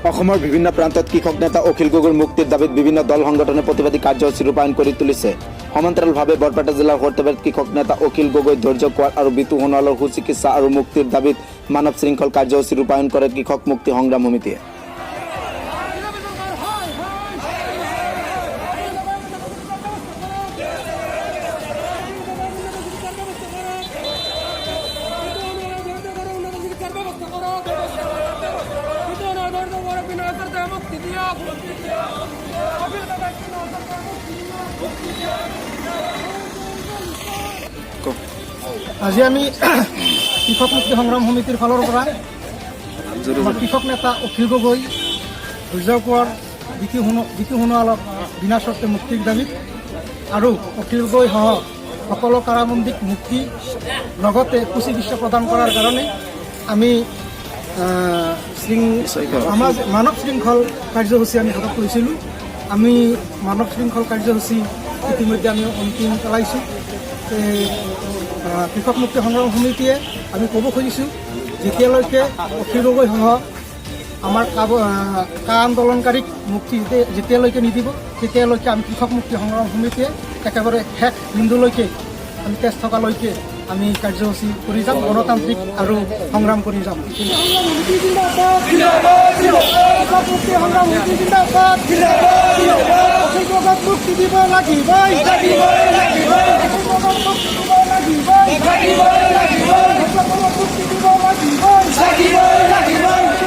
অসমৰ বিভিন্ন প্ৰান্তত কৃষক নেতা অখিল গগৈৰ মুক্তিৰ দাবীত বিভিন্ন দল সংগঠনে প্ৰতিবাদী কাৰ্যসূচী ৰূপায়ণ কৰি তুলিছে। সমান্তৰালভাৱে বৰপেটা জিলাৰ সৰ্থেবাৰীত কৃষক নেতা অখিল গগৈ ধৈৰ্য কোৱাৰ আৰু বিতু সোণোৱালৰ সুচিকিৎসা আৰু মুক্তিৰ দাবীত মানৱ শৃংখল কাৰ্যসূচী ৰূপায়ণ কৰে কৃষক মুক্তি সংগ্ৰাম সমিতিয়ে। আজি আমি কৃষক মুক্তি সংগ্ৰাম সমিতিৰ ফালৰ পৰা কৃষক নেতা অখিল গগৈ ধৈৰ্য কোঁৱৰ বিতু সোণোৱালক বিনা চৰ্তে মুক্তিৰ দাবীত আৰু অখিল গগৈ সহ সকলো কাৰাবন্দীক মুক্তি লগতে সুচিকিৎসা প্ৰদান কৰাৰ কাৰণে আমি মানৱ শৃংখল কাৰ্যসূচী আমি হাতত লৈছিলোঁ। আমি মানৱ শৃংখল কাৰ্যসূচী ইতিমধ্যে আমি অন্তিম পেলাইছোঁ। কৃষক মুক্তি সংগ্ৰাম সমিতিয়ে আমি ক'ব খুজিছোঁ, যেতিয়ালৈকে অখিল গগৈ সহ আমাৰ কা আন্দোলনকাৰীক মুক্তি যেতিয়ালৈকে নিদিব তেতিয়ালৈকে আমি কৃষক মুক্তি সংগ্ৰাম সমিতিয়ে একেবাৰে শেষ বিন্দুলৈকে আমি তেজ থকালৈকে আমি কাৰ্যসূচী কৰি যাম, গণতান্ত্ৰিক আৰু সংগ্ৰাম কৰি যাম। মুক্তি দিব লাগিবই, মুক্তি দিব লাগিবই।